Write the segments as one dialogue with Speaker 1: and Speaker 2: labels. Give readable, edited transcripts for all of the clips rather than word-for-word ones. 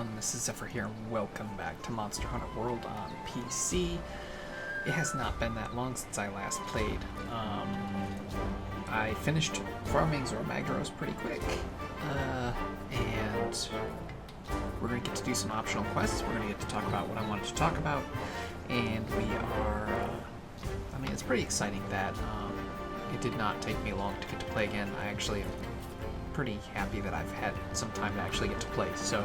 Speaker 1: everyone, this is Xephyr here, and welcome back to Monster Hunter World on PC. It has not been that long since I last played. I finished farming Zoro pretty quick, and we're going to get to do some optional quests. We're going to get to talk about what I wanted to talk about, and we are, I mean, it's pretty exciting that it did not take me long to get to play again. I actually am pretty happy that I've had some time to actually get to play. So,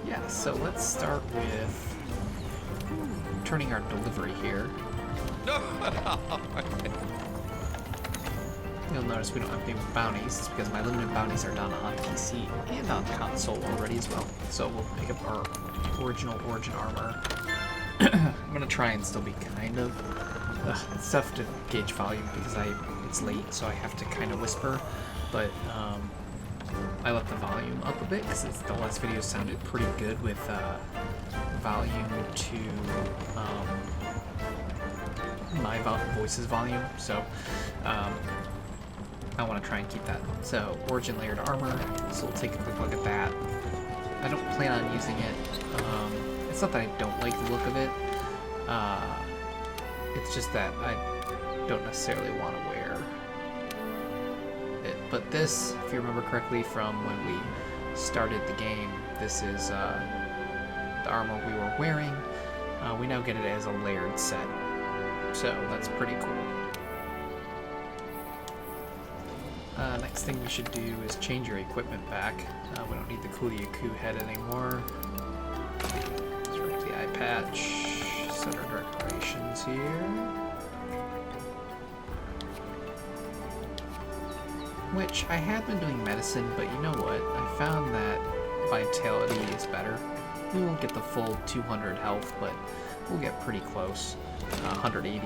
Speaker 1: yeah, so let's start with turning our delivery here. You'll notice we don't have any bounties. It's because my limited bounties are done on PC and on console already as well. So we'll pick up our original Origin armor. I'm going to try and still be kind of... it's tough to gauge volume because it's late, so I have to kind of whisper. But I left the volume up a bit because the last video sounded pretty good with volume to my voice's volume, so I want to try and keep that. So Origin layered armor, so we'll take a quick look at that. I don't plan on using it. It's not that I don't like the look of it, it's just that I don't necessarily want to wear it. But this, if you remember correctly from when we started the game, this is the armor we were wearing. We now get it as a layered set, so that's pretty cool. Next thing we should do is change your equipment back. We don't need the Kuliaku head anymore. Let's remove the eye patch, set our decorations here. Which, I have been doing medicine, but you know what? I found that vitality is better. We won't get the full 200 health, but we'll get pretty close. 180.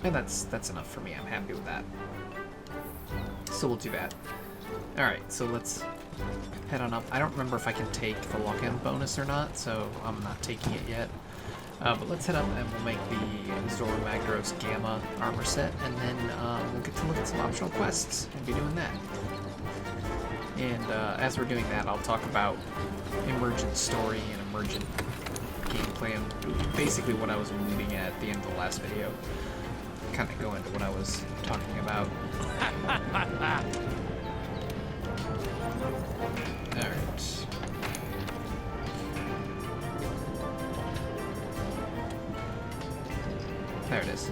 Speaker 1: And that's enough for me. I'm happy with that. So we'll do that. Alright, so let's head on up. I don't remember if I can take the lock-in bonus or not, so I'm not taking it yet. But let's head up and we'll make the Zoro Magdaros Gamma armor set, and then we'll get to look at some optional quests and be doing that. And as we're doing that, I'll talk about emergent story and emergent gameplay, and basically what I was alluding at the end of the last video. Kind of go into what I was talking about. Alright. There it is.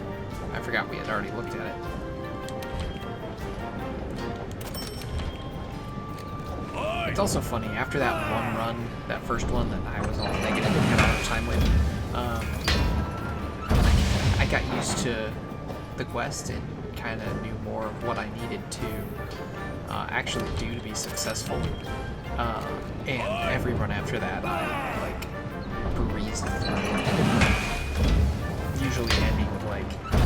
Speaker 1: I forgot we had already looked at it. It's also funny, after that one run, that first one that I was all negative and had a hard time with, I got used to the quest and kind of knew more of what I needed to actually do to be successful. And every run after that, I breezed through. Usually ending with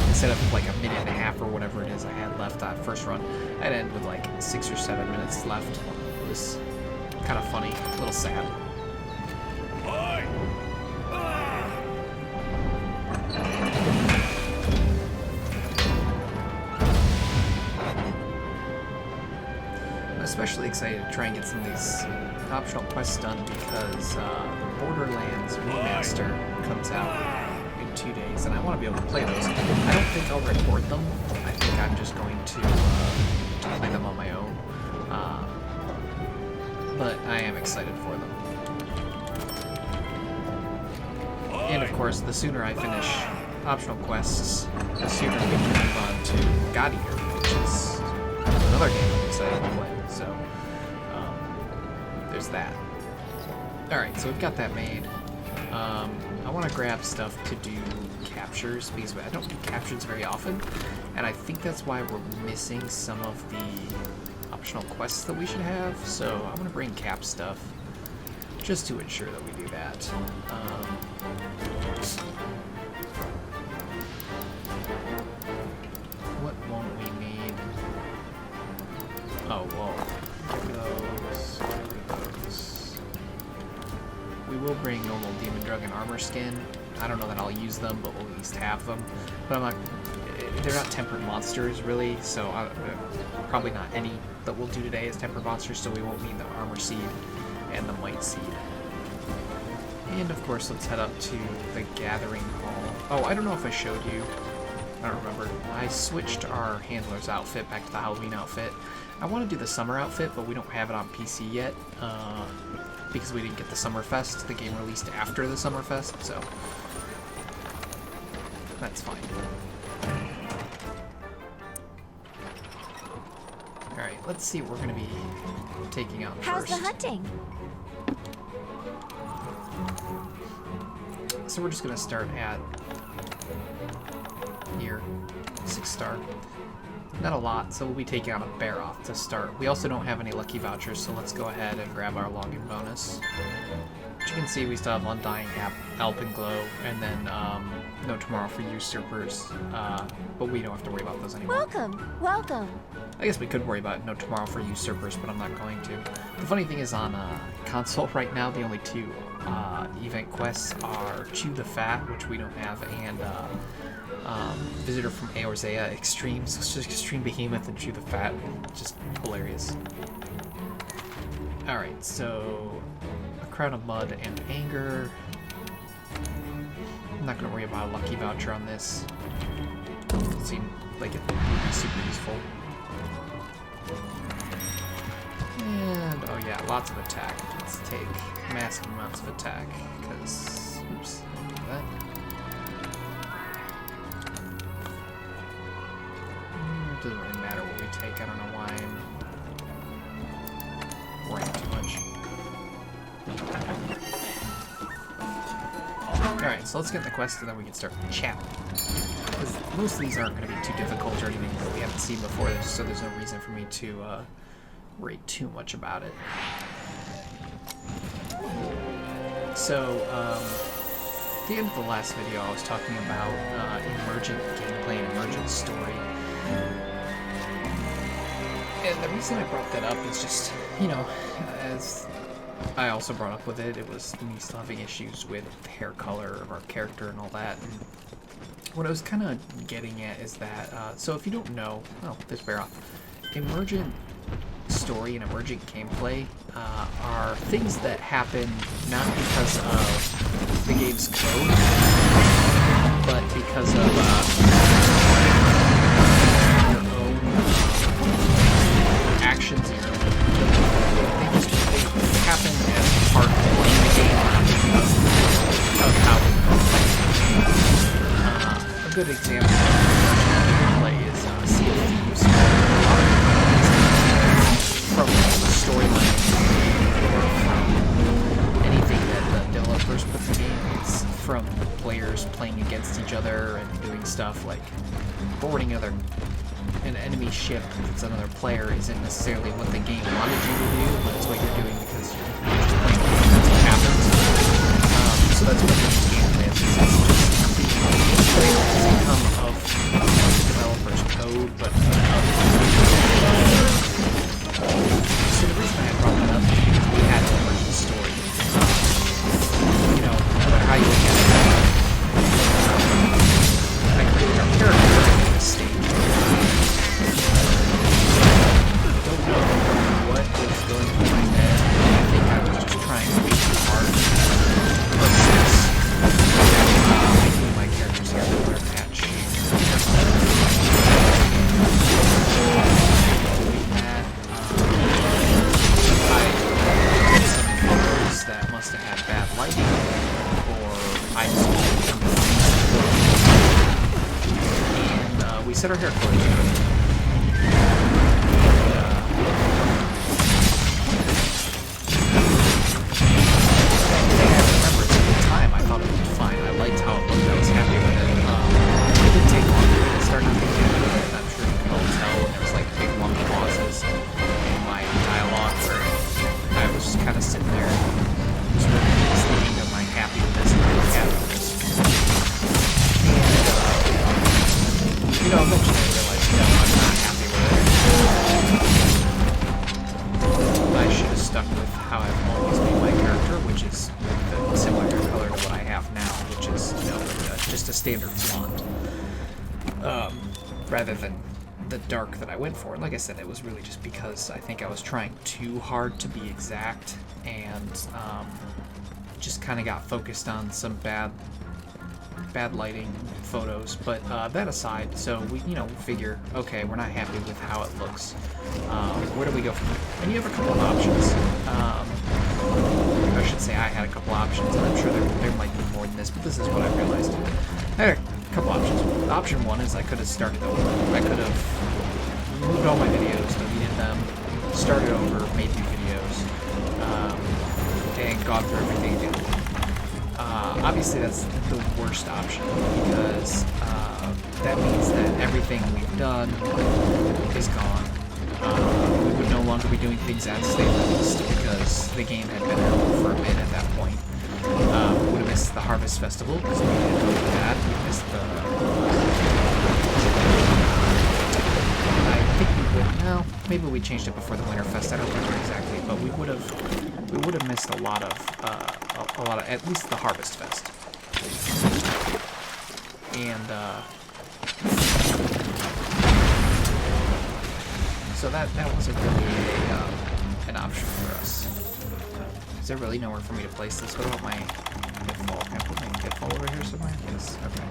Speaker 1: instead of a minute and a half or whatever it is I had left that first run, I'd end with 6 or 7 minutes left. It was kind of funny, a little sad. I'm especially excited to try and get some of these optional quests done because the Borderlands Remaster comes out in 2 days, and I want to be able to play those. I don't think I'll record them. I think I'm just going to play them on my own. But I am excited for them. And of course, the sooner I finish optional quests, the sooner we can move on to Gaudier, which is another game I'm excited to play. So, there's that. Alright, so we've got that made. I want to grab stuff to do captures, because I don't do captures very often, and I think that's why we're missing some of the optional quests that we should have, so I'm going to bring cap stuff, just to ensure that we do that. What won't we need? Oh, well, those. We will bring normal Demon Drug and Armor Skin. I don't know that I'll use them, but we'll at least have them. But I'm not... they're not tempered monsters really, so probably not any that we'll do today as tempered monsters, so we won't need the armor seed and the might seed. And of course, let's head up to the gathering hall. Oh, I don't know if I showed you. I don't remember. I switched our handler's outfit back to the Halloween outfit. I want to do the summer outfit, but we don't have it on PC yet because we didn't get the Summerfest. The game released after the Summerfest, so that's fine. Alright, let's see what we're going to be taking out first.
Speaker 2: How's the hunting?
Speaker 1: So we're just going to start at here, 6-star. Not a lot, so we'll be taking out a bear off to start. We also don't have any lucky vouchers, so let's go ahead and grab our login bonus. As you can see, we still have Undying, Alpenglow, and then No Tomorrow for Usurpers, but we don't have to worry about those anymore.
Speaker 2: Welcome, welcome.
Speaker 1: I guess we could worry about No Tomorrow for Usurpers, but I'm not going to. The funny thing is on console right now, the only two event quests are Chew the Fat, which we don't have, and Visitor from Eorzea Extreme. So it's just Extreme Behemoth and Chew the Fat. Just hilarious. Alright, so a Crown of Mud and Anger. I'm not going to worry about a lucky voucher on this. Doesn't seem like it would be super useful. And, oh yeah, lots of attack. Let's take massive amounts of attack, because, oops, I didn't do that. It doesn't really matter what we take, I don't know why I'm worrying too much. Alright, so let's get the quest and then we can start chatting. Because most of these aren't going to be too difficult or anything that we haven't seen before, so there's no reason for me to worry too much about it. So, at the end of the last video I was talking about emergent gameplay and emergent story. And the reason I brought that up is just, you know, as I also brought up with it, it was me still having issues with the hair color of our character and all that. And what I was kind of getting at is that, so if you don't know, oh, there's Bear off. Emergent story and emergent gameplay are things that happen not because of the game's code, but because of your own actions and your own they happen as part of playing the game of how it goes. A good example of gameplay is Sea of Thieves. From the storyline or from anything that the developers put in the game, it's from players playing against each other and doing stuff like boarding an enemy ship if it's another player isn't necessarily what the game wanted you to do, but it's what you're doing because you're just playing the game. That's what happens. So that's what this gameplay is. It's just the outcome of the developer's code, but so the reason I brought that up is because we had an emergent story. You know, no matter how you look at it, I created our character in this stage. I don't know what was going through my head. I think I was just trying way too hard versus making my character's hair color match. That must have had bad lighting, or I just and we set our hair color to it. I remember at the time I thought it looked fine. I liked how it looked. I was happy with it. It did take longer to start to think of it, and I'm sure you can all tell. There was like big long pauses in my dialogue where I was just kind of sitting there. Thinking, am I happy with this? Am I happy with this? And, you know, eventually I realized, no, I'm not happy with it. I should have stuck with how I've always made my character, which is the similar hair color to what I have now, which is, you know, just a standard blonde. rather than the dark that I went for. Like I said, it was really just because I think I was trying too hard to be exact, and just kind of got focused on some bad lighting photos. But that aside, so we figure, okay, we're not happy with how it looks. Where do we go from there? And you have a couple of options. I should say I had a couple options, and I'm sure there might be more than this, but this is what I realized. I had a couple options. Option one is I could have started over. I could have removed all my videos, deleted them, started over, made new videos, and gone through everything again. Obviously, that's the worst option, because that means that everything we've done is gone. We would no longer be doing things as they released, because the game had been out for a bit at that point. We would have missed the Harvest Festival, because we didn't do that. We missed the... I think we would... No, maybe we changed it before the Winter Fest. I don't remember exactly, but we would have missed a lot of at least the Harvest Fest. And so that wasn't really an option for us. Is there really nowhere for me to place this? What about my Pitfall? Can I put my Pitfall over here somewhere? Yes. Okay.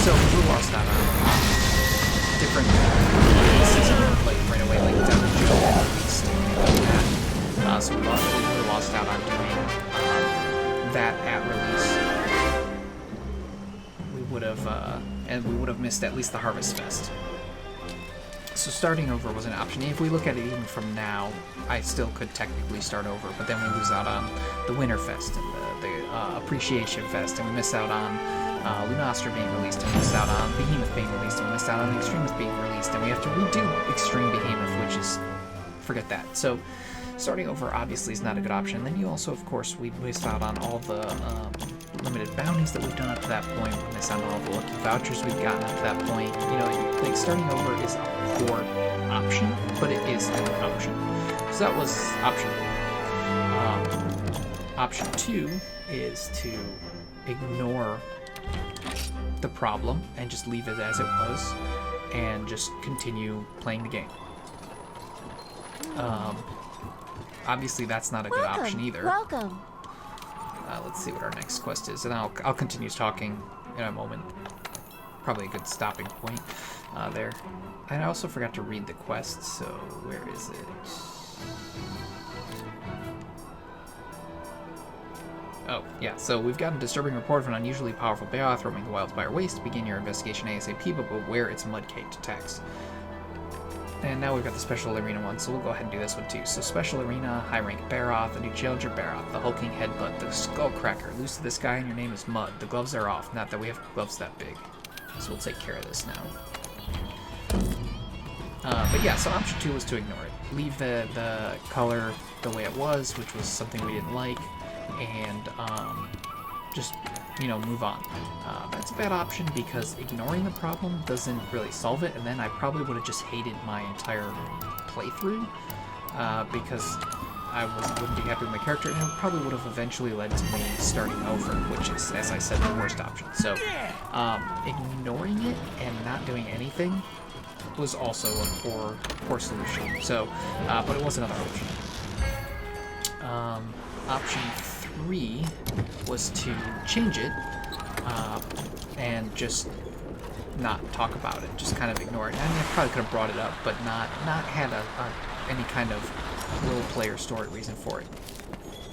Speaker 1: So we lost that on different pieces like right away, like Devil Joe released and like that. So we would have lost out on doing that at release. We would have, and we would have missed at least the Harvest Fest. So starting over was an option. If we look at it even from now, I still could technically start over, but then we lose out on the Winter Fest and the Appreciation Fest, and we miss out on Lunostra being released, and we missed out on Behemoth being released, and we missed out on Extremist being released, and we have to redo Extreme Behemoth, which is... forget that. So starting over obviously is not a good option. Then you also, of course, we missed out on all the limited bounties that we've done up to that point. We missed out on all the lucky vouchers we've gotten up to that point. You know, like starting over is a poor option, but it is an option. So that was option one. Option two is to ignore the problem and just leave it as it was and just continue playing the game. Obviously that's not a good option either.
Speaker 2: Welcome.
Speaker 1: Let's see what our next quest is, and I'll continue talking in a moment. Probably a good stopping point there. And I also forgot to read the quest, so where is it? Oh, yeah, so we've got a disturbing report of an unusually powerful Beoth roaming the wilds by our waste. Begin your investigation ASAP, but beware its mud-caked attacks. And now we've got the Special Arena one, so we'll go ahead and do this one too. So Special Arena, High Rank Baroth, the new Challenger Baroth, the Hulking Headbutt, the Skullcracker. Lose to this guy and your name is Mud. The gloves are off, not that we have gloves that big. So we'll take care of this now. But yeah, so option two was to ignore it. Leave the color the way it was, which was something we didn't like, and just, you know, move on. That's a bad option because ignoring the problem doesn't really solve it, and then I probably would have just hated my entire playthrough because I wouldn't be happy with my character, and it probably would have eventually led to me starting over, which is, as I said, the worst option. So ignoring it and not doing anything was also a poor solution. So, but it was another option. Option 3 was to change it and just not talk about it, just kind of ignore it. I mean, I probably could have brought it up, but not had any kind of role player story reason for it.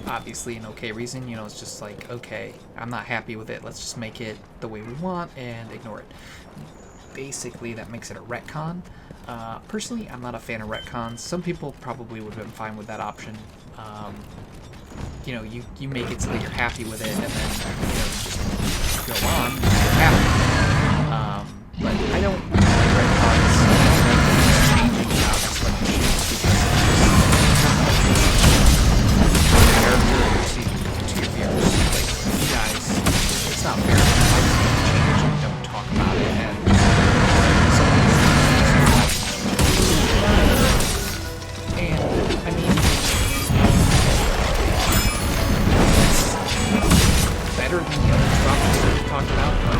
Speaker 1: Obviously an okay reason, you know, it's just like, okay, I'm not happy with it, let's just make it the way we want and ignore it. Basically, that makes it a retcon. Personally, I'm not a fan of retcons. Some people probably would have been fine with that option. You know, you make it so that you're happy with it, and then, you know, just go on, you're happy. But I don't like retcons. I don't like changing jobs as much because to your viewers. Like, you guys, it's not fair. I just change and don't talk about it, and I mean, it's better than the other drops that we talked about, but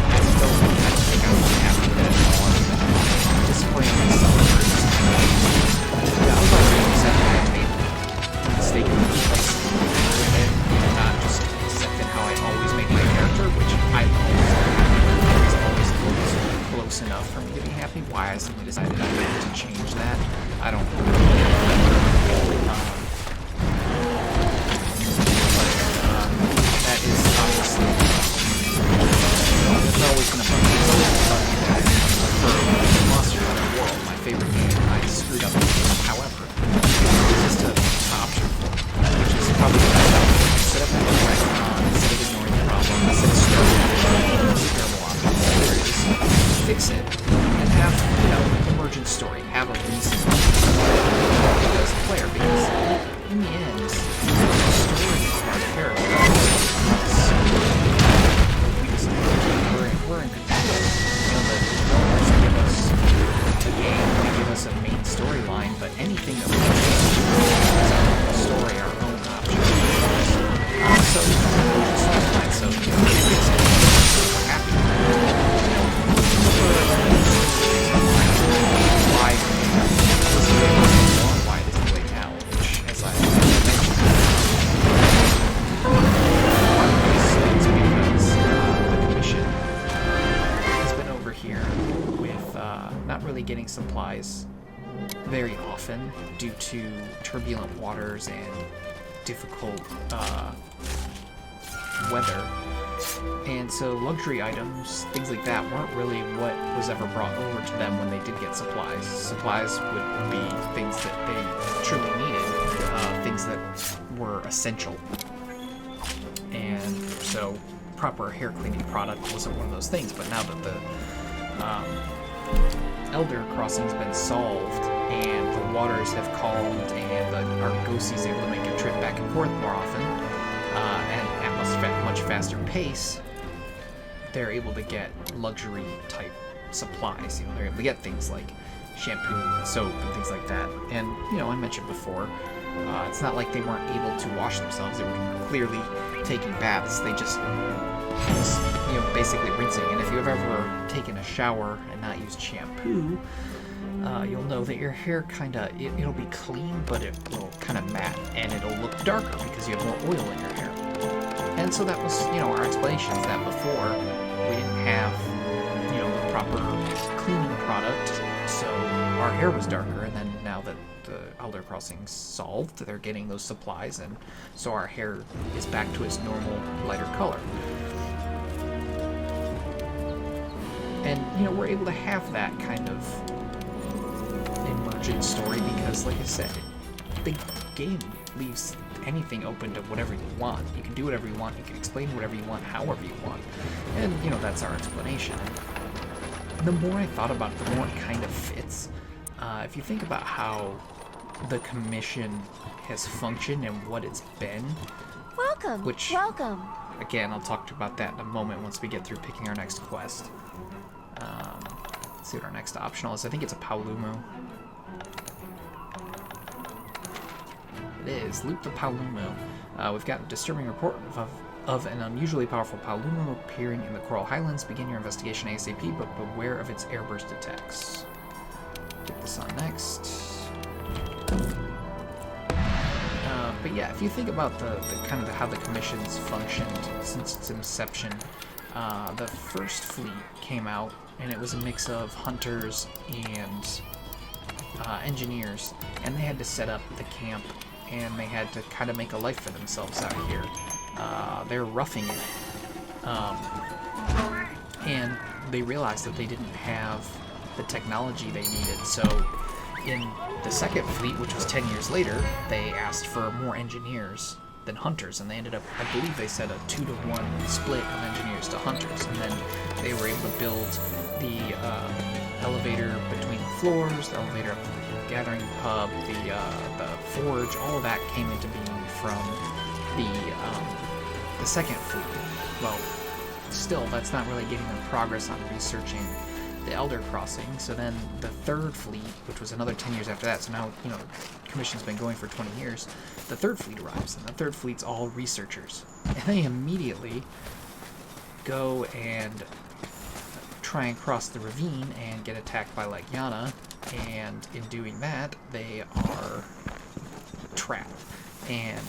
Speaker 1: getting supplies very often due to turbulent waters and difficult weather. And so luxury items, things like that, weren't really what was ever brought over to them when they did get supplies. Supplies would be things that they truly needed, things that were essential. And so proper hair cleaning product wasn't one of those things. But now that the Elder Crossing's been solved and the waters have calmed and the Argosi's able to make a trip back and forth more often, and at much faster pace, they're able to get luxury type supplies. They're able to get things like shampoo and soap and things like that. And I mentioned before, it's not like they weren't able to wash themselves. They were clearly taking baths. They just was, basically rinsing. And if you've ever taken a shower and not used shampoo, you'll know that your hair it'll be clean, but it will kind of matte, and it'll look darker because you have more oil in your hair. And so that was, our explanation is that before we didn't have, the proper cleaning product, so our hair was darker, and then now that the Elder Crossing's solved, they're getting those supplies, and so our hair is back to its normal, lighter color. And, we're able to have that kind of emergent story because, like I said, the game leaves anything open to whatever you want. You can do whatever you want, you can explain whatever you want, however you want. And, that's our explanation. The more I thought about it, the more it kind of fits. If you think about how the Commission has functioned and what it's been... Welcome! Again, I'll talk about that in a moment once we get through picking our next quest. Let's see what our next optional is. I think it's a Paolumu. It is. Loop the Paolumu. We've got a disturbing report of an unusually powerful Paolumu appearing in the Coral Highlands. Begin your investigation ASAP, but beware of its airburst attacks. Get this on next. But yeah, if you think about the kind of how the Commission's functioned since its inception, the first fleet came out, and it was a mix of hunters and engineers, and they had to set up the camp, and they had to kind of make a life for themselves out here. They're roughing it, and they realized that they didn't have the technology they needed, so in the second fleet, which was 10 years later, they asked for more engineers than hunters, and they ended up, I believe they said, a 2-to-1 split of engineers to hunters, and then they were able to build the elevator between the floors, the elevator up to the gathering pub, the forge. All of that came into being from the second fleet. Well, still, that's not really getting them progress on researching the Elder Crossing. So then the third fleet, which was another 10 years after that, so now, the Commission's been going for 20 years, the third fleet arrives, and the third fleet's all researchers. And they immediately go and try and cross the ravine and get attacked by, Yana, and in doing that, they are trapped. And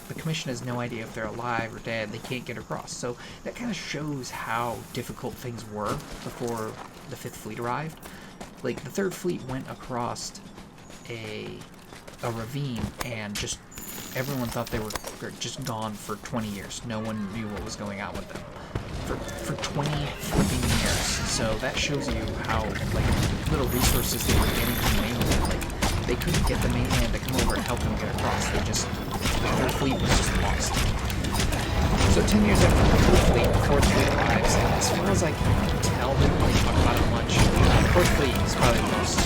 Speaker 1: the Commission has no idea if they're alive or dead. They can't get across. So that kind of shows how difficult things were before the Fifth Fleet arrived. The Third Fleet went across a ravine, and just everyone thought they were just gone for 20 years. No one knew what was going on with them for 20 flipping years. So that shows you how little resources they were getting from the mainland. They couldn't get the mainland to come over and help them get across. Their fleet was just lost. So 10 years after the Fourth Fleet, the Fourth Fleet arrives, and as far as I can tell, they don't really talk about it much. The Fourth Fleet is probably the most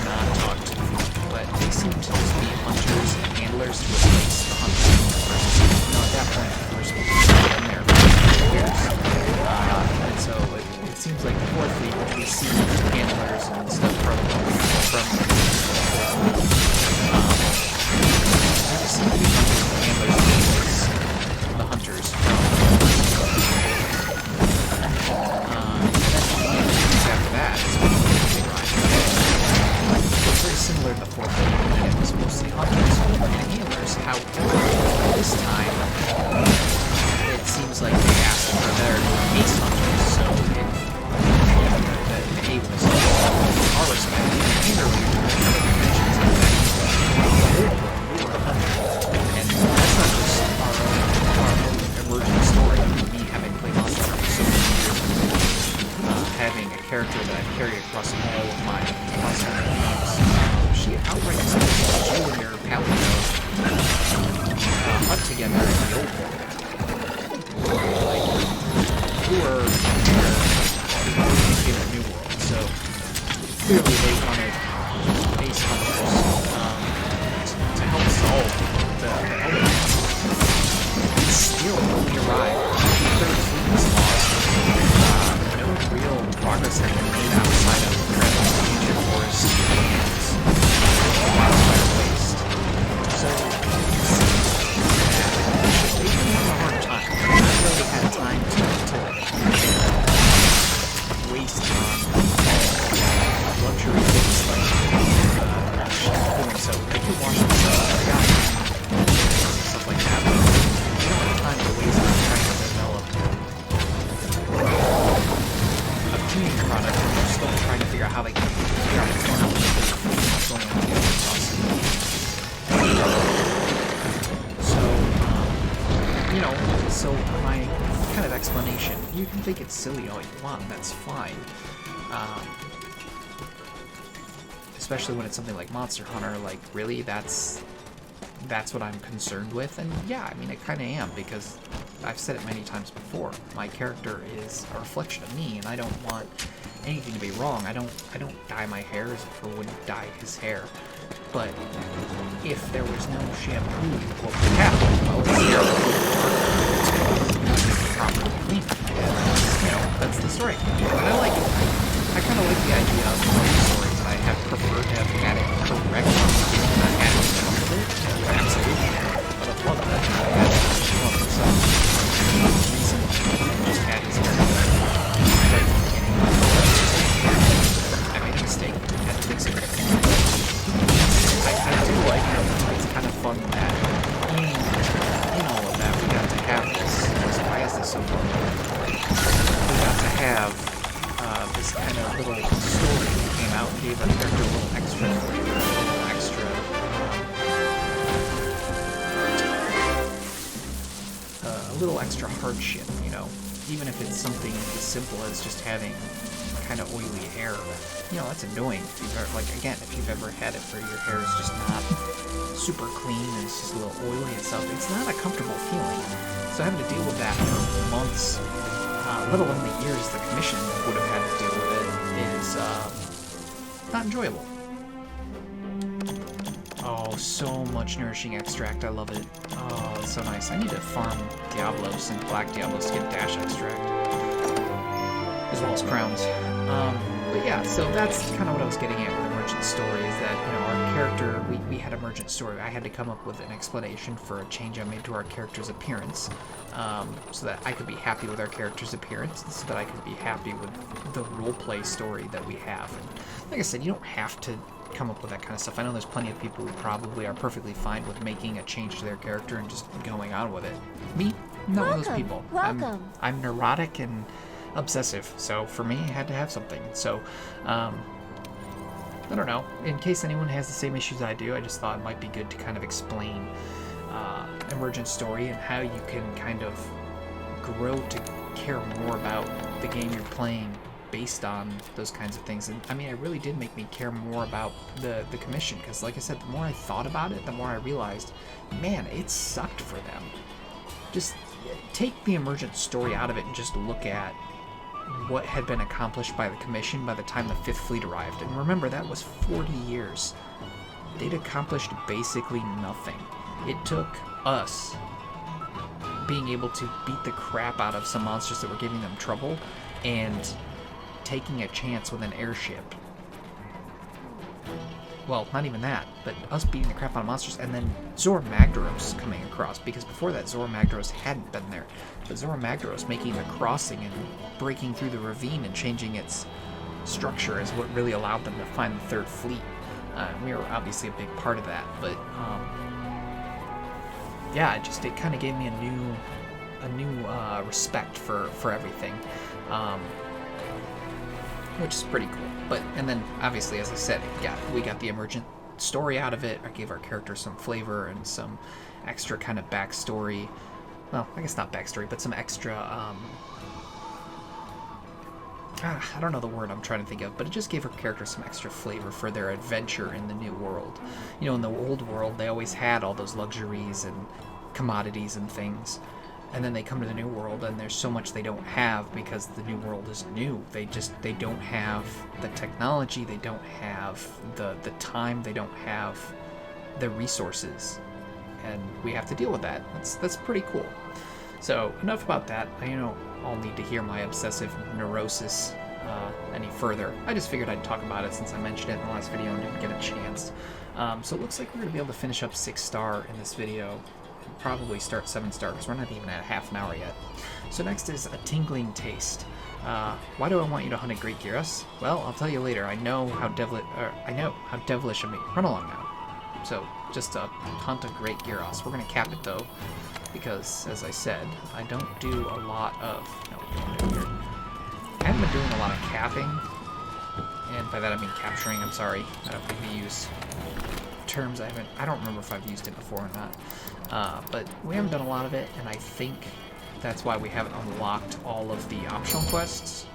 Speaker 1: not talked fleet, but they seem to just be hunters and handlers to replace the hunters. At that point, we're supposed to have been there for years. And so it seems like the Fourth Fleet, which we see handlers and stuff from the Fourth Fleet, seem to be handlers and the hunters. After that, it's very similar to the Fourth Fleet. It was mostly hunters and healers. However, this time, it seems like they asked for their ace hunters, so the A was our respect. character that I carry across all of my games. She outright says you and your paladin hunt together in the old world. Like, you were in the new world, so clearly they wanted base hunters to help solve the elements. And still only arrived. Third fleet was lost. No real progress had been made outside of traveling the ancient forest and wildfire waste. So they had a hard time. They not really had time to waste on luxury things like doing so. They could wash themselves out, stuff like that, but they don't have time to waste on trying to develop a tuning product, and they're still trying to figure out how they can figure out what's going on with what's going on with the other So, you know, so my kind of explanation, you can think it's silly all you want, that's fine. Especially when it's something like Monster Hunter, like, really, that's what I'm concerned with, and yeah, I mean, I kind of am, because I've said it many times before, my character is a reflection of me, and I don't want anything to be wrong. I don't dye my hair as Xephyr wouldn't dye his hair, but if there was no shampoo, what would happen? Well, his hair would be properly clean, you know, that's the story, and I like it. I kind of like the idea of stories that I have preferred to have had it correct, not had it some of it, absolutely, but I love that. I had it for myself. The reason I just had his hair right at the beginning. I made a mistake, I had to fix it. I do like it. It's kind of fun that in all of that we got to have this. Why is this so fun? We got to have this kind of little story that came out, gave our character a little extra flavor, a little extra hardship, you know, even if it's something as simple as just having kind of oily hair. You know, that's annoying if you've ever, like, again, if you've ever had it where your hair is just not super clean and it's just a little oily and stuff, it's not a comfortable feeling. So having to deal with that for months, let alone the years the commission would have had to deal with it, is not enjoyable. Oh, so much nourishing extract. I love it. Oh, it's so nice. I need to farm Diablos and Black Diablos to get dash extract, as well as crowns. But yeah, so that's kind of what I was getting at with Emergent Story, is that, you know, our character, we had Emergent Story. I had to come up with an explanation for a change I made to our character's appearance, so that I could be happy with our character's appearance, and so that I could be happy with the roleplay story that we have. And like I said, you don't have to come up with that kind of stuff. I know there's plenty of people who probably are perfectly fine with making a change to their character and just going on with it. Me, not one of those people. I'm neurotic and obsessive, so for me, I had to have something. So, I don't know. In case anyone has the same issues I do, I just thought it might be good to kind of explain Emergent Story and how you can kind of grow to care more about the game you're playing based on those kinds of things. And I mean, it really did make me care more about the commission, because like I said, the more I thought about it, the more I realized, man, it sucked for them. Just take the Emergent Story out of it and just look at what had been accomplished by the commission by the time the 5th Fleet arrived. And remember, that was 40 years. They'd accomplished basically nothing. It took us being able to beat the crap out of some monsters that were giving them trouble and taking a chance with an airship. Well, not even that, but us beating the crap out of monsters, and then Zora Magdaros coming across, because before that Zora Magdaros hadn't been there. But Zora Magdaros making the crossing and breaking through the ravine and changing its structure is what really allowed them to find the 3rd Fleet. We were obviously a big part of that, but yeah, it kind of gave me a new respect for everything. Which is pretty cool. But, and then obviously, as I said, we got the Emergent Story out of it. I gave our character some flavor and some extra kind of backstory. Well, I guess not backstory, but some extra I don't know the word I'm trying to think of, but it just gave her character some extra flavor for their adventure in the new world. You know, in the old world, they always had all those luxuries and commodities and things. And then they come to the new world, and there's so much they don't have because the new world is new. They don't have the technology, they don't have the time, they don't have the resources. And we have to deal with that. That's pretty cool. So, enough about that. I I'll need to hear my obsessive neurosis any further. I just figured I'd talk about it since I mentioned it in the last video and didn't get a chance. So it looks like we're going to be able to finish up 6-star in this video. And probably start 7-star because we're not even at half an hour yet. So next is a tingling taste. Why do I want you to hunt a great Gyros? Well, I'll tell you later. I know how devilish of me. Run along now. So, just to hunt a great Gyros. We're going to cap it, though, because, as I said, I don't do a lot of... No, we don't do it here. I haven't been doing a lot of capping, and by that I mean capturing, I'm sorry. I don't think we use terms I don't remember if I've used it before or not. But we haven't done a lot of it, and I think that's why we haven't unlocked all of the optional quests.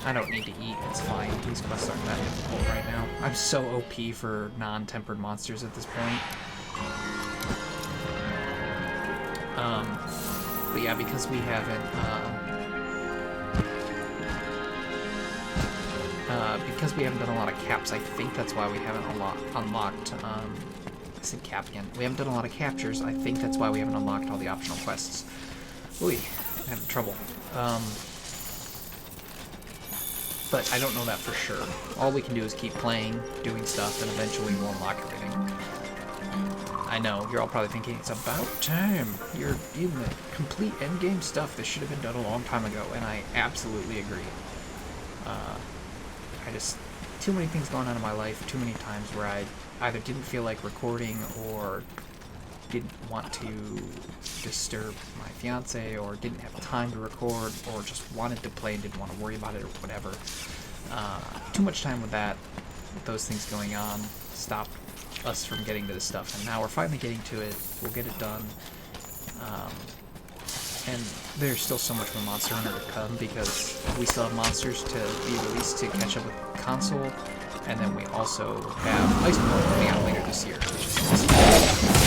Speaker 1: I don't need to eat, it's fine. These quests aren't that difficult right now. I'm so OP for non-tempered monsters at this point. But yeah, because we haven't, done a lot of caps, I think that's why we haven't unlocked, I said cap again. We haven't done a lot of captures, I think that's why we haven't unlocked all the optional quests. Ooh, I'm having trouble. But I don't know that for sure. All we can do is keep playing, doing stuff, and eventually we'll unlock everything. I know, you're all probably thinking, it's about time. You're in the complete endgame stuff. This should have been done a long time ago, and I absolutely agree. Too many things going on in my life, too many times where I either didn't feel like recording or didn't want to disturb my fiance or didn't have time to record or just wanted to play and didn't want to worry about it or whatever. Too much time with those things going on stopped us from getting to this stuff, and now we're finally getting to it. We'll get it done. And there's still so much more Monster Hunter to come because we still have monsters to be released to catch up with console, and then we also have Iceborne coming out later this year, which is awesome.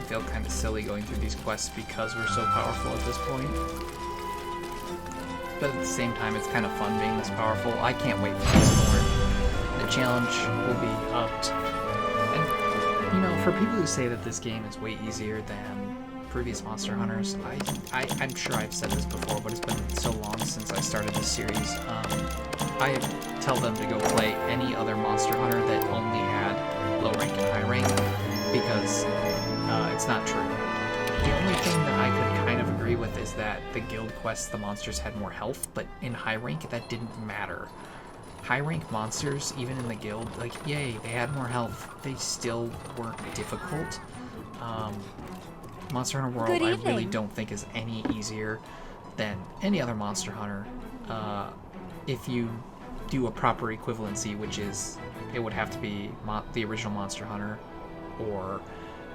Speaker 1: Feel kind of silly going through these quests because we're so powerful at this point. But at the same time, it's kind of fun being this powerful. I can't wait for Iceborne. The challenge will be upped. And, you know, for people who say that this game is way easier than previous Monster Hunters, I'm sure I've said this before, but it's been so long since I started this series. I tell them to go play any other Monster Hunter that only had low rank and high rank, because it's not true. The only thing that I could kind of agree with is that the guild quests, the monsters had more health, but in high rank that didn't matter. High rank monsters, even in the guild, like, yay, they had more health, they still weren't difficult. Monster Hunter World, I really don't think is any easier than any other Monster Hunter. If you do a proper equivalency, which is, it would have to be the original Monster Hunter, or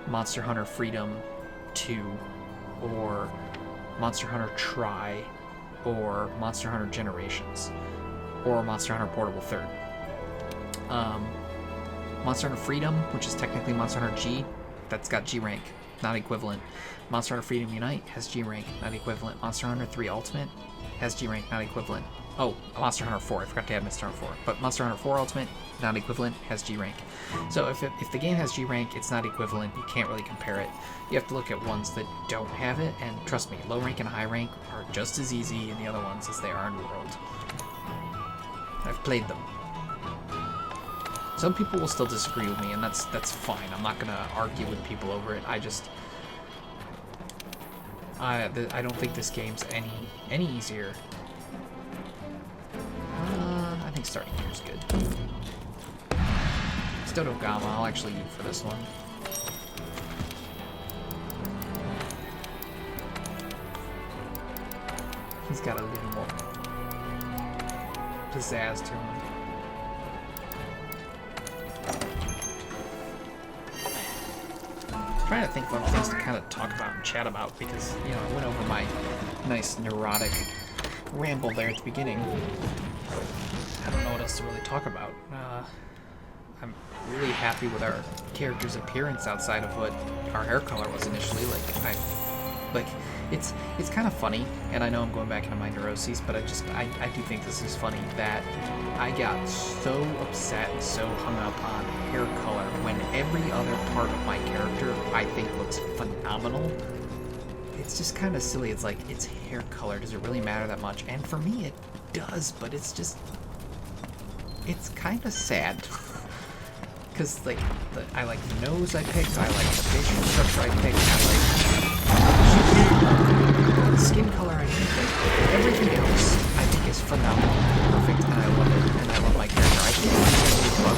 Speaker 1: Monster Hunter Freedom 2, or Monster Hunter Tri, or Monster Hunter Generations, or Monster Hunter Portable 3rd. Monster Hunter Freedom, which is technically Monster Hunter G, that's got G rank, not equivalent. Monster Hunter Freedom Unite has G rank, not equivalent. Monster Hunter 3 Ultimate has G rank, not equivalent. Oh, Monster Hunter 4, I forgot to add Monster Hunter 4. But Monster Hunter 4 Ultimate, not equivalent, has G rank. So if the game has G rank, it's not equivalent, you can't really compare it. You have to look at ones that don't have it, and trust me, low rank and high rank are just as easy in the other ones as they are in World. I've played them. Some people will still disagree with me, and that's fine. I'm not gonna argue with people over it. I don't think this game's any easier. I think starting here is good. Stodogama, I'll actually eat for this one. He's got a little more pizzazz to him. I'm trying to think of things to kind of talk about and chat about, because, you know, I went over my nice neurotic ramble there at the beginning. I don't know what else to really talk about. I'm really happy with our character's appearance outside of what our hair color was initially. It's kind of funny, and I know I'm going back into my neuroses, but I do think this is funny that I got so upset and so hung up on hair color when every other part of my character I think looks phenomenal. It's just kind of silly. It's like, it's hair color. Does it really matter that much? And for me, it does, but it's just, it's kind of sad. Because, like, I like the nose I picked, I like the facial structure I picked, I like the skin color I picked, like, everything else I think is phenomenal, perfect, and I love it, and I love my character. I think it's really fun.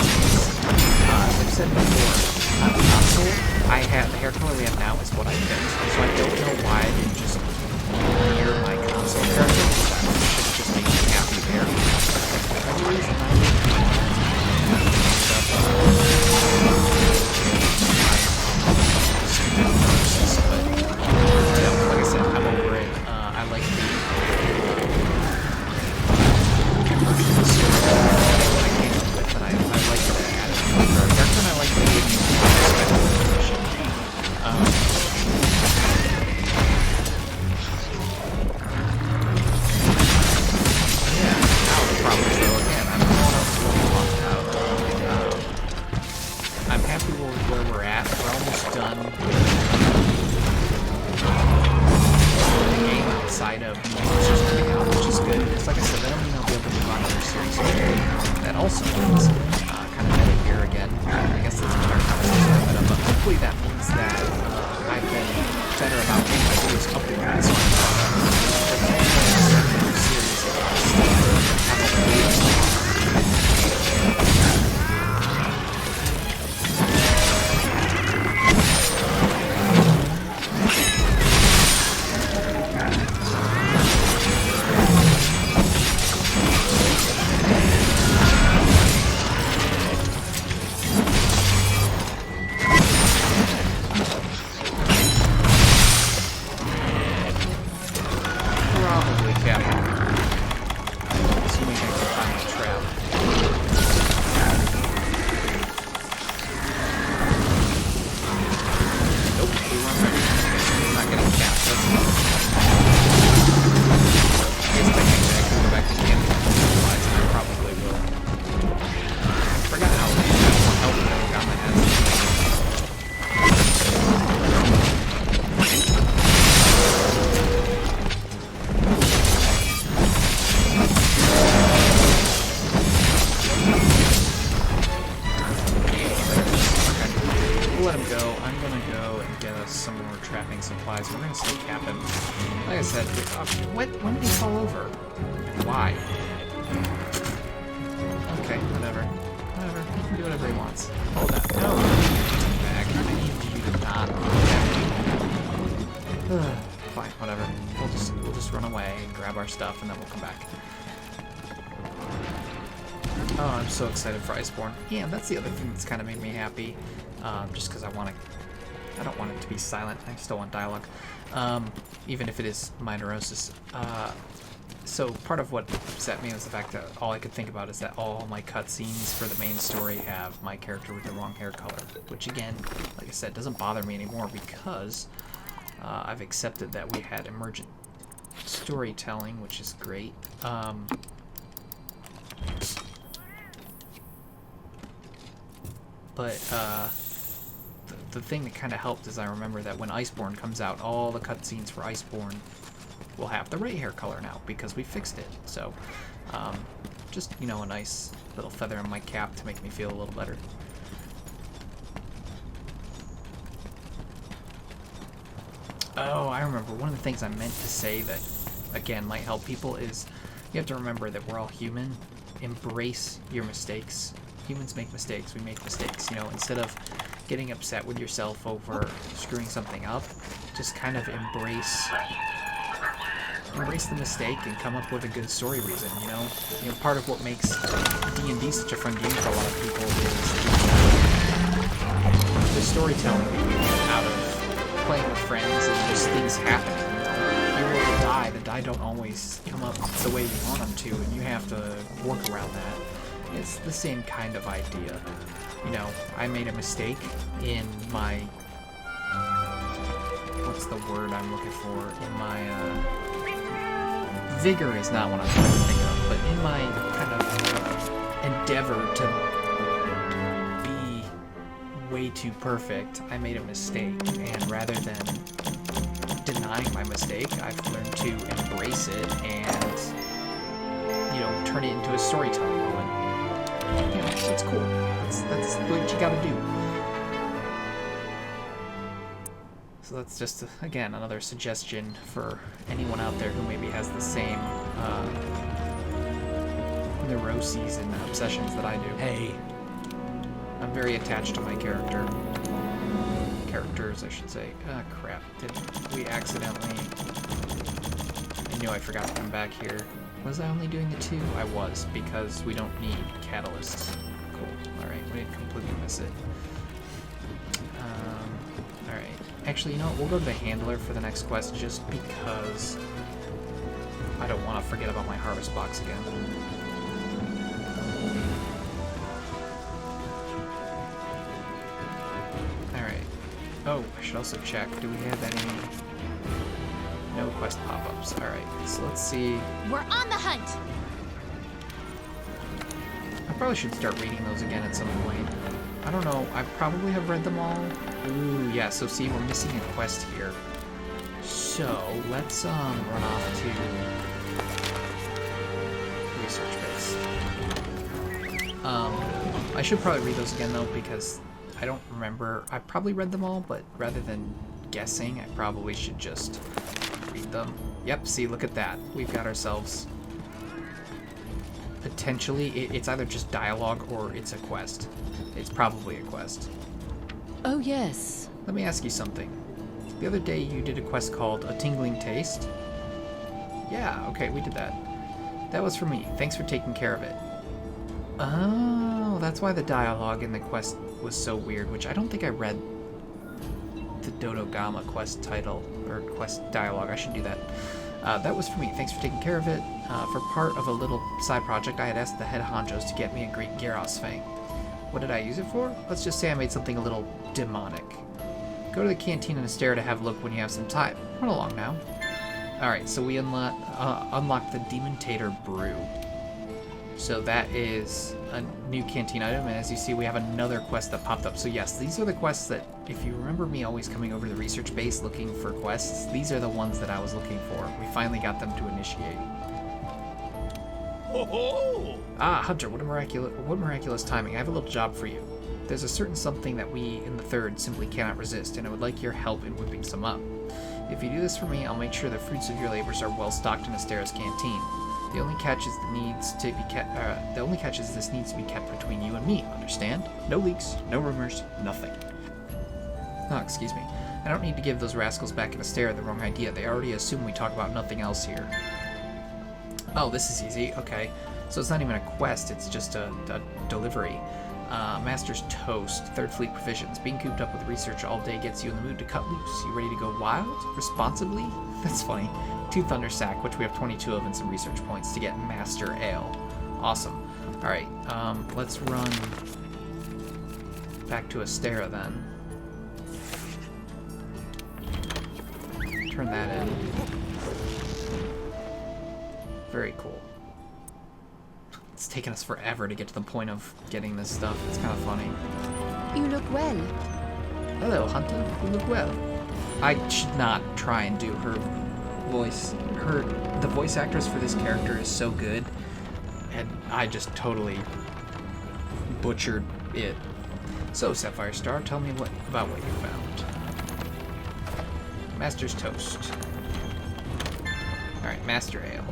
Speaker 1: As I've said before, on the console, the hair color we have now is what I picked, so I don't know why I didn't just mirror my console character, because that should just make me happy there. For whatever reason, I didn't. Like I said, I'm over it. I like the versions I came up with, and I like the added character, and I like the yeah, now the problem is, though, again, I don't know what else to talk about. I'm happy with where we're at. We're almost done the game outside of monsters coming out, which is good. Because like I said, that don't mean I'll be able to move on to other series. That also means kind of meta here again. I guess that's another conversation of meta, but hopefully that means that I've been better about getting my videos uploaded. So I'm series have a crafting supplies. We're gonna still cap him. Like I said, when did he fall over? And why? Okay, whatever. Whatever. He can do whatever he wants. Hold that. No! Back. I need you to not attack me. Fine, whatever. We'll just run away and grab our stuff and then we'll come back. Oh, I'm so excited for Iceborne. Yeah, that's the other thing that's kind of made me happy. Just because I don't want it to be silent. I still want dialogue. Even if it is Minorosis. So part of what upset me was the fact that all I could think about is that all my cutscenes for the main story have my character with the wrong hair color. Which again, like I said, doesn't bother me anymore because I've accepted that we had emergent storytelling, which is great. But the thing that kind of helped is I remember that when Iceborne comes out, all the cutscenes for Iceborne will have the right hair color now because we fixed it. So just, you know, a nice little feather in my cap to make me feel a little better. Oh, I remember. One of the things I meant to say that, again, might help people is you have to remember that we're all human. Embrace your mistakes. Humans make mistakes. We make mistakes. You know, instead of getting upset with yourself over screwing something up, just kind of embrace the mistake and come up with a good story reason. You know, part of what makes D&D such a fun game for a lot of people is the storytelling that you get out of playing with friends and just things happen. You roll the die. The die don't always come up the way you want them to, and you have to work around that. It's the same kind of idea. You know, I made a mistake in my... what's the word I'm looking for? In my, vigor is not what I'm trying to think of, but in my kind of endeavor to be way too perfect, I made a mistake. And rather than denying my mistake, I've learned to embrace it and, you know, turn it into a storytelling moment. Yeah, that's cool. That's what you gotta do. So that's just, again, another suggestion for anyone out there who maybe has the same neuroses and obsessions that I do. Hey. I'm very attached to my characters, I should say. Ah, crap. Did we accidentally... I knew I forgot to come back here. Was I only doing the 2? I was, because we don't need catalysts. Cool. Alright, we didn't completely miss it. Alright. Actually, you know what? We'll go to the handler for the next quest just because I don't want to forget about my harvest box again. Alright. Oh, I should also check. Do we have any... No quest pop-ups. Alright, so let's see.
Speaker 2: We're on the hunt!
Speaker 1: I probably should start reading those again at some point. I don't know. I probably have read them all. Ooh, yeah, so see, we're missing a quest here. So, let's run off to research base. I should probably read those again, though, because I don't remember. I probably read them all, but rather than guessing, I probably should just read them. Yep, see, look at that. We've got ourselves... Potentially, it's either just dialogue or it's a quest. It's probably a quest.
Speaker 2: Oh, yes.
Speaker 1: Let me ask you something. The other day you did a quest called A Tingling Taste? Yeah, okay, we did that. That was for me. Thanks for taking care of it. Oh, that's why the dialogue in the quest was so weird, which I don't think I read the Dodogama quest title, or quest dialogue. I should do that. That was for me. Thanks for taking care of it. For part of a little side project, I had asked the head honchos to get me a Greek Gyros Fang. What did I use it for? Let's just say I made something a little demonic. Go to the canteen and stare to have a look when you have some time. Run along now. Alright, so we unlocked the Demon Tater Brew. So that is a new canteen item, and as you see, we have another quest that popped up. So yes, these are the quests that, if you remember me always coming over to the research base looking for quests, these are the ones that I was looking for. We finally got them to initiate.
Speaker 3: Ho-ho!
Speaker 1: Ah, Hunter, what miraculous timing. I have a little job for you. There's a certain something that we in the Third simply cannot resist, and I would like your help in whipping some up. If you do this for me, I'll make sure the fruits of your labors are well stocked in Astera's canteen. The only catch is this needs to be kept between you and me. Understand? No leaks, no rumors, nothing. Oh, excuse me. I don't need to give those rascals back in Astera the wrong idea. They already assume we talk about nothing else here. Oh, this is easy. Okay. So it's not even a quest, it's just a delivery. Master's Toast, Third Fleet Provisions. Being cooped up with research all day gets you in the mood to cut loose. You ready to go wild? Responsibly? That's funny. 2 Thunder Sack, which we have 22 of, and some research points to get Master Ale. Awesome. Alright, let's run back to Astera then. Turn that in. Very cool. It's taken us forever to get to the point of getting this stuff. It's kind of funny.
Speaker 2: You look well.
Speaker 1: Hello, Hunter. You look well. I should not try and do her voice. The voice actress for this character is so good, and I just totally butchered it. So, Sapphire Star, tell me about what you found. Master's Toast. Alright, Master Ale.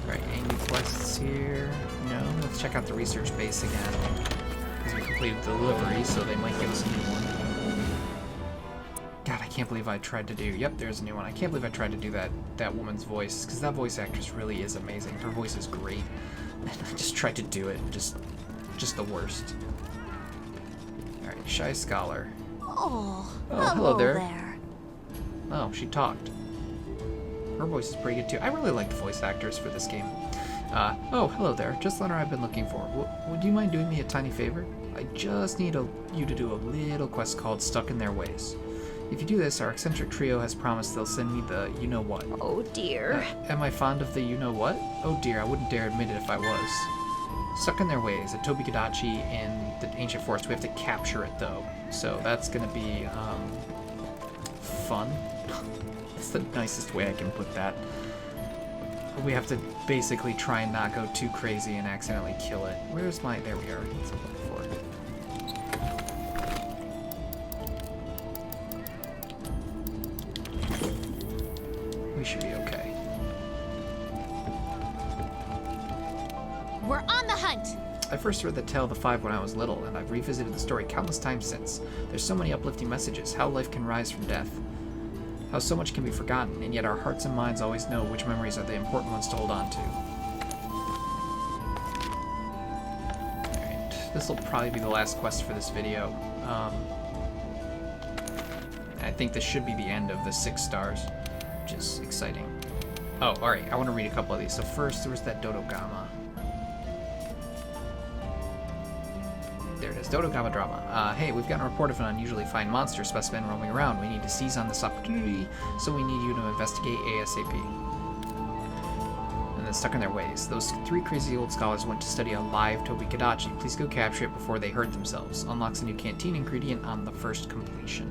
Speaker 1: Alright, any new quests here? No? Let's check out the research base again. Because we completed the delivery, so they might give us a new one. God, I can't believe I tried to do... Yep, there's a new one. I can't believe I tried to do that woman's voice, because that voice actress really is amazing. Her voice is great. And I just tried to do it. Just the worst. Alright, Shy Scholar.
Speaker 2: Oh,
Speaker 1: hello there. Oh, she talked. Her voice is pretty good too. I really like the voice actors for this game. Oh, hello there. Just the letter I've been looking for. Would you mind doing me a tiny favor? I just need you to do a little quest called Stuck in Their Ways. If you do this, our eccentric trio has promised they'll send me the you-know-what.
Speaker 2: Oh, dear.
Speaker 1: Am I fond of the you-know-what? Oh dear, I wouldn't dare admit it if I was. Stuck in Their Ways, at Tobi-Kadachi in the Ancient Forest. We have to capture it, though. So that's going to be fun. That's the nicest way I can put that. We have to basically try and not go too crazy and accidentally kill it. Where's my... There we are. That's what I'm looking for. We should be okay.
Speaker 2: We're on the hunt.
Speaker 1: I first read the Tale of the Five when I was little, and I've revisited the story countless times since. There's so many uplifting messages, how life can rise from death, how so much can be forgotten, and yet our hearts and minds always know which memories are the important ones to hold on to. Alright, this will probably be the last quest for this video. I think this should be the end of the 6 stars, which is exciting. Oh, alright, I want to read a couple of these. So first, there was that Dodogama. There it is, Dodogama drama. Hey, we've gotten a report of an unusually fine monster specimen roaming around. We need to seize on this opportunity, so we need you to investigate ASAP. And then Stuck in Their Ways. Those 3 crazy old scholars went to study a live Tobi-Kadachi. Please go capture it before they hurt themselves. Unlocks a new canteen ingredient on the first completion.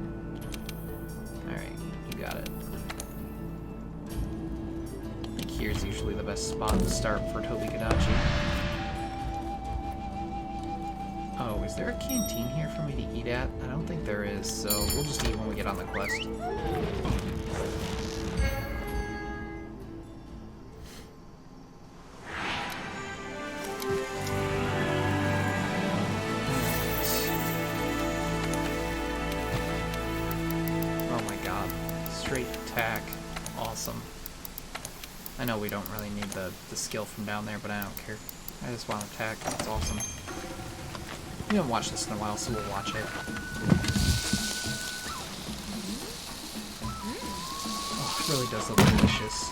Speaker 1: Alright, you got it. I think here's usually the best spot to start for Tobi-Kadachi. Oh, is there a canteen here for me to eat at? I don't think there is, so we'll just eat when we get on the quest. Oh my god. Straight attack. Awesome. I know we don't really need the skill from down there, but I don't care. I just want to attack. It's awesome. We haven't watched this in a while, so we'll watch it. Oh, it really does look delicious.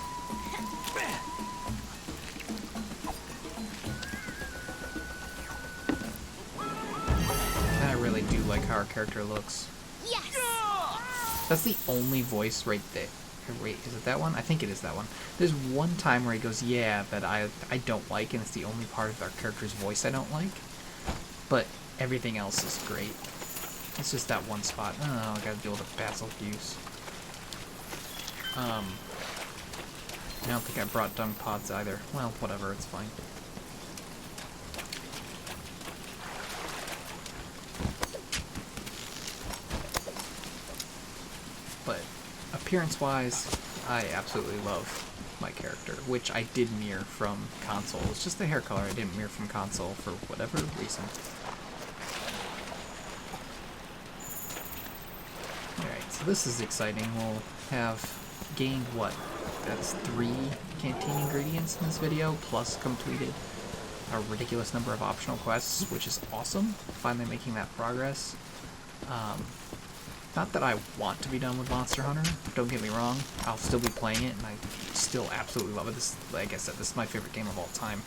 Speaker 1: And I really do like how our character looks.
Speaker 2: Yes!
Speaker 1: That's the only voice right there. Wait, is it that one? I think it is that one. There's one time where he goes, yeah, that I don't like, and it's the only part of our character's voice I don't like. But everything else is great. It's just that one spot. I don't know, I gotta deal with a basil use. I don't think I brought dung pods either. Well, whatever, it's fine. but appearance-wise, I absolutely love my character, which I did mirror from console. It's just the hair color I didn't mirror from console for whatever reason. Alright, so this is exciting. We'll have gained what? That's 3 canteen ingredients in this video, plus completed a ridiculous number of optional quests, which is awesome. Finally making that progress. Not that I want to be done with Monster Hunter, don't get me wrong. I'll still be playing it, and I still absolutely love it. This, like I said, this is my favorite game of all time.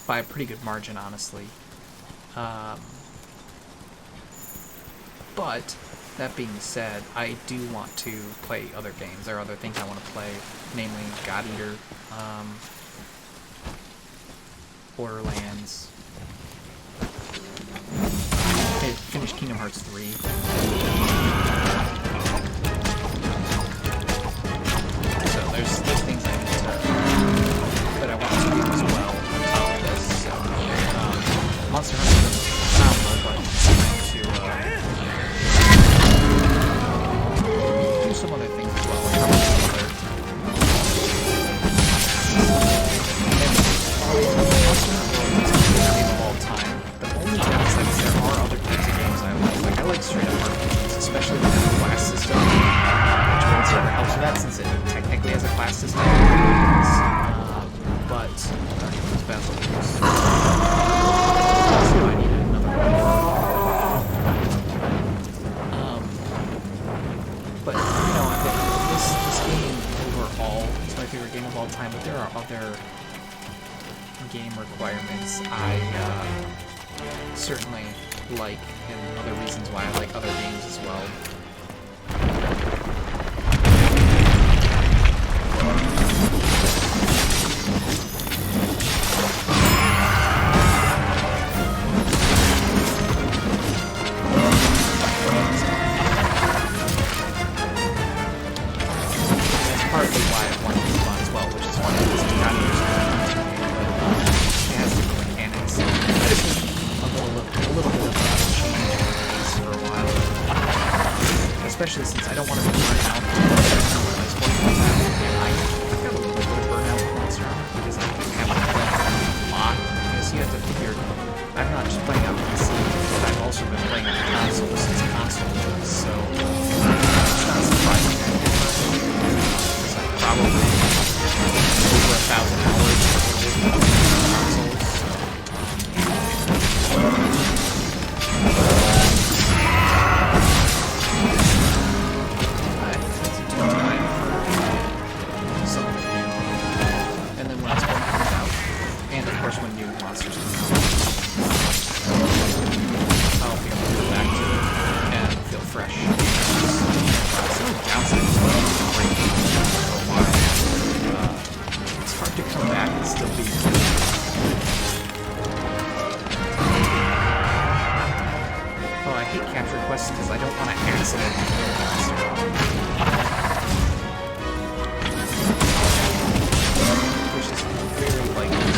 Speaker 1: By a pretty good margin, honestly. But, that being said, I do want to play other games. There are other things I want to play, namely God Eater, Borderlands. I finished Kingdom Hearts 3. So there's things I need to, that I want to do as well on top of this. So, Monster Hunter is phenomenal, but I'm trying to do some other things as well. Monster Hunter is my favorite game of all time. The only downside is there are other types of games I like. Like, I like straight-up RPGs, especially with the class system, which won't sort of helps with that since it technically has a class system. But, those basil leaves. Also, I needed another one. But, you know, this game overall is my favorite game of all time, but there are other game requirements I certainly like, and other reasons why I like other games as well. That's partly why I wanted this one as well, which is one of these it has different mechanics. I just need a little bit of a change for a while. Especially since I don't want to be burnt out. I've got a little bit of burnout with Monster Hunter because I haven't played a lot. Because you have to figure, I'm not just playing on PC, but I've also been playing on console since console was, so it's not surprising that it's like probably over 1,000 hours on consoles. And then when X1 comes out, and of course when new monsters come out, I'll be able to go back to it and feel fresh. So the downside is well, it's been great for a while. It's hard to come back and still be oh, I hate capture quests because I don't want to accidentally kill the monster. Which is very likely.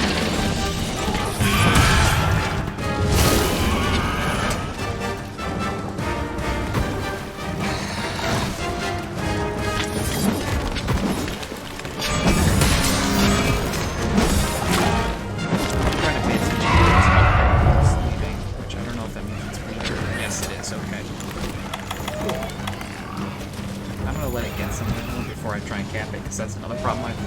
Speaker 1: I'm trying to pay attention to what's leaving, which I don't know if that means it's weaker. Yes, it is. Okay. Cool. I'm gonna let it get somewhere before I try and cap it, because that's another problem I've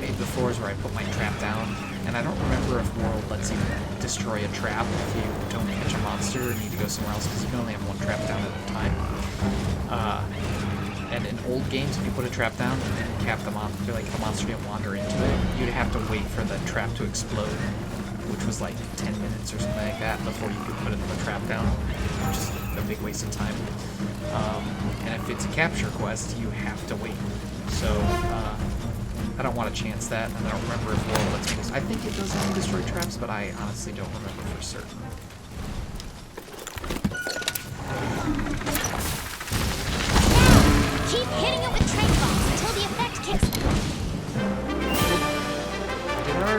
Speaker 1: made before, is where I put my trap down, and I don't remember if World lets you destroy a trap if you don't catch a monster or need to go somewhere else, because you can only have one trap down at a time. And in old games, if you put a trap down and cap the monster, like the monster didn't wander into it, you'd have to wait for the trap to explode, which was like 10 minutes or something like that before you could put another trap down, which is a big waste of time. And if it's a capture quest, you have to wait. So, I don't want to chance that, and I don't remember if World lets me. I think it does let me destroy traps, but I honestly don't remember for certain.
Speaker 2: Keep hitting it with train bombs until the effect kicks in.
Speaker 1: Did our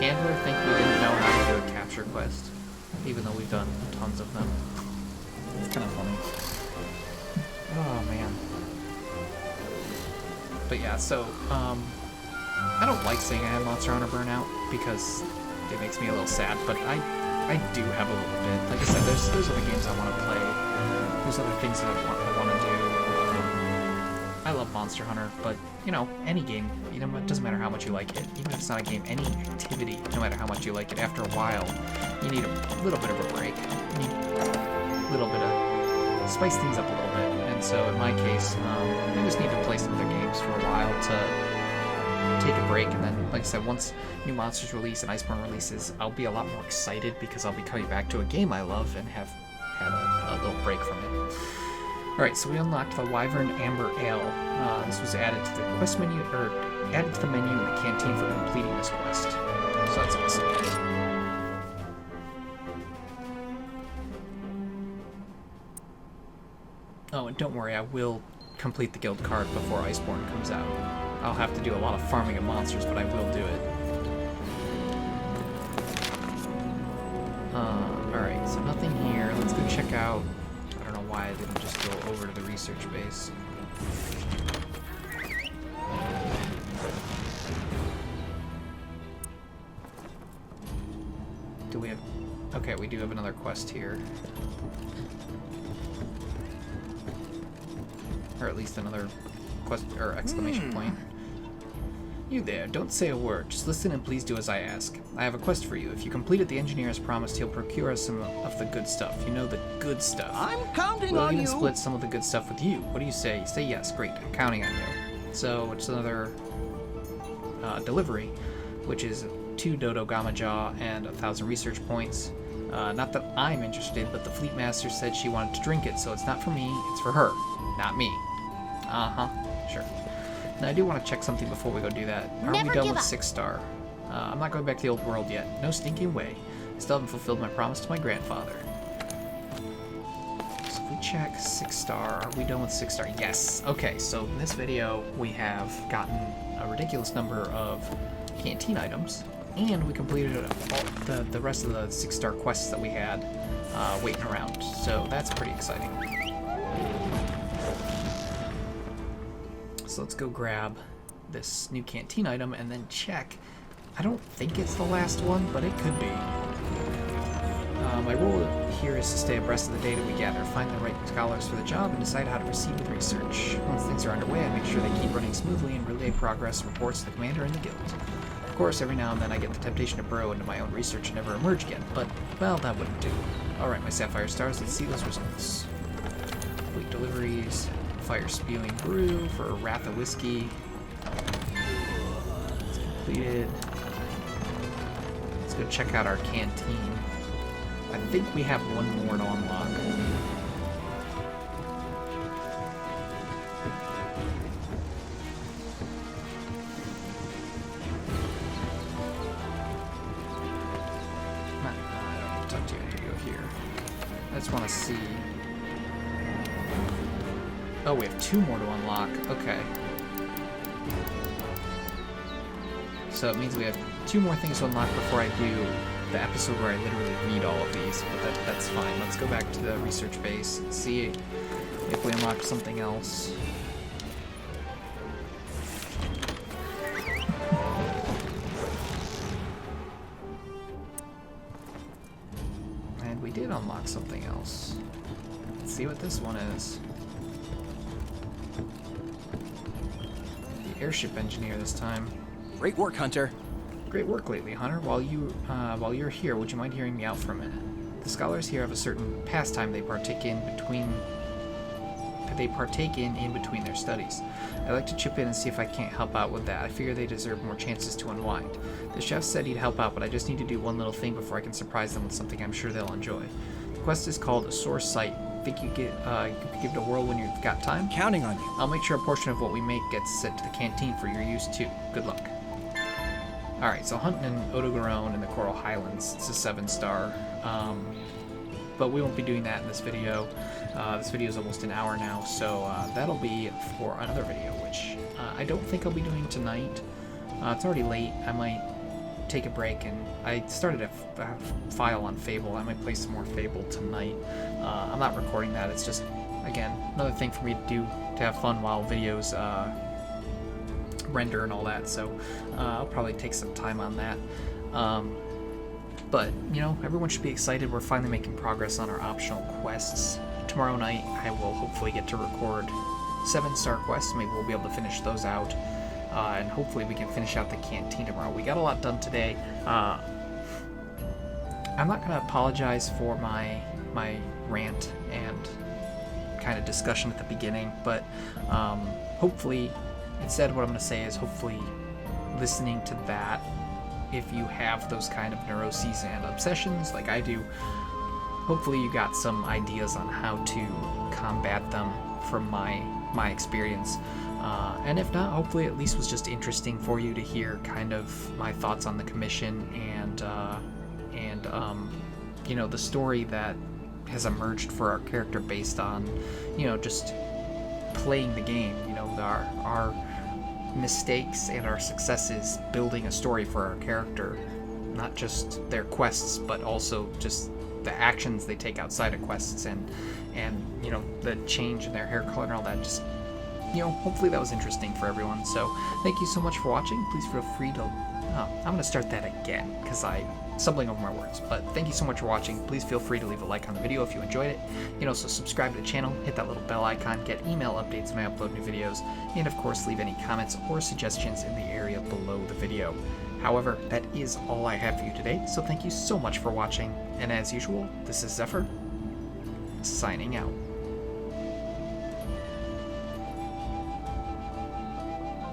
Speaker 1: handler think we didn't know how to do a capture quest? Even though we've done tons of them. It's kind of funny. But yeah, so, I don't like saying I have Monster Hunter Burnout because it makes me a little sad, but I do have a little bit. Like I said, there's other games I want to play. There's other things that I want to do. I love Monster Hunter, but, you know, any game, you know, it doesn't matter how much you like it. Even if it's not a game, any activity, no matter how much you like it, after a while, you need a little bit of a break. You need a little bit of, spice things up a little bit. And so in my case, I just need to play some other games for a while to take a break. And then, like I said, once new Monsters release and Iceborne releases, I'll be a lot more excited because I'll be coming back to a game I love and have had a little break from it. Alright, so we unlocked the Wyvern Amber Ale. This was added to the quest menu, or added to the menu in the canteen for completing this quest. So that's awesome. Oh, and don't worry, I will complete the guild card before Iceborne comes out. I'll have to do a lot of farming of monsters, but I will do it. Alright, so nothing here. Let's go check out... I don't know why I didn't just go over to the research base. Do we have... Okay, we do have another quest here. Or at least another quest, or exclamation point. You there, don't say a word. Just listen and please do as I ask. I have a quest for you. If you complete it, the engineer has promised he'll procure us some of the good stuff. You know, the good stuff.
Speaker 3: I'm counting
Speaker 1: We'll
Speaker 3: on
Speaker 1: even
Speaker 3: you.
Speaker 1: split some of the good stuff with you. What do you say? Say yes. Great. I'm counting on you. So it's another delivery, which is 2 Dodo Gamma Jaw and 1,000 research points. Not that I'm interested, but the Fleet Master said she wanted to drink it, so it's not for me, it's for her, not me. Sure. Now I do want to check something before we go do that. Are we
Speaker 2: Never
Speaker 1: done
Speaker 2: give
Speaker 1: with
Speaker 2: up.
Speaker 1: 6 star? I'm not going back to the old world yet. No stinking way. I still haven't fulfilled my promise to my grandfather. So if we check 6 star, are we done with 6 star? Yes. Okay, so in this video we have gotten a ridiculous number of canteen items, and we completed all the rest of the 6 star quests that we had waiting around. So that's pretty exciting. So let's go grab this new canteen item and then check. I don't think it's the last one, but it could be. My role here is to stay abreast of the data we gather, find the right scholars for the job, and decide how to proceed with research. Once things are underway, I make sure they keep running smoothly and relay progress reports to the commander and the guild. Of course, every now and then I get the temptation to burrow into my own research and never emerge again, but, well, that wouldn't do. Alright, my Sapphire Stars, let's see those results. Complete deliveries. Fire Spewing Brew for Wrath of Whiskey. It's completed. Let's go check out our canteen. I think we have one more to unlock. I don't need to talk to you. I need to go here. I just want to see. Oh, we have 2 more to unlock. Okay. So it means we have 2 more things to unlock before I do the episode where I literally read all of these, but that's fine. Let's go back to the research base and see if we unlock something else. And we did unlock something else. Let's see what this one is. Airship engineer this time.
Speaker 3: Great work, Hunter.
Speaker 1: Great work lately, Hunter. While you're here, would you mind hearing me out for a minute? The scholars here have a certain pastime they partake in between their studies. I'd like to chip in and see if I can't help out with that. I figure they deserve more chances to unwind. The chef said he'd help out, but I just need to do one little thing before I can surprise them with something I'm sure they'll enjoy. The quest is called A Source Sight. Think you could give it a whirl when you've got time?
Speaker 3: Counting on you.
Speaker 1: I'll make sure a portion of what we make gets sent to the canteen for your use too. Good luck. Alright, so hunting in Odogaron in the Coral Highlands. It's a 7 star. But we won't be doing that in this video. This video is almost an hour now, so that'll be for another video, which I don't think I'll be doing tonight. It's already late. I might take a break, and I started a file on Fable. I might play some more Fable tonight. I'm not recording that. It's just, again, another thing for me to do to have fun while videos render and all that, so I'll probably take some time on that. But, you know, everyone should be excited. We're finally making progress on our optional quests. Tomorrow night, I will hopefully get to record 7-star quests. Maybe we'll be able to finish those out. And hopefully we can finish out the canteen tomorrow. We got a lot done today. I'm not going to apologize for my rant and kind of discussion at the beginning, but hopefully, instead what I'm going to say is hopefully listening to that, if you have those kind of neuroses and obsessions like I do, hopefully you got some ideas on how to combat them from my experience. And if not, hopefully at least was just interesting for you to hear kind of my thoughts on the commission and you know, the story that has emerged for our character based on, you know, just playing the game, you know, our mistakes and our successes building a story for our character, not just their quests, but also just the actions they take outside of quests, and you know, the change in their hair color and all that. Just, you know, hopefully that was interesting for everyone. So thank you so much for watching. Please feel free to I'm going to start that again because I'm stumbling over my words. But thank you so much for watching. Please feel free to leave a like on the video if you enjoyed it. You can also subscribe to the channel, hit that little bell icon, get email updates when I upload new videos, and of course leave any comments or suggestions in the area below the video. However, that is all I have for you today, so thank you so much for watching, and as usual, this is Xephyr, signing out.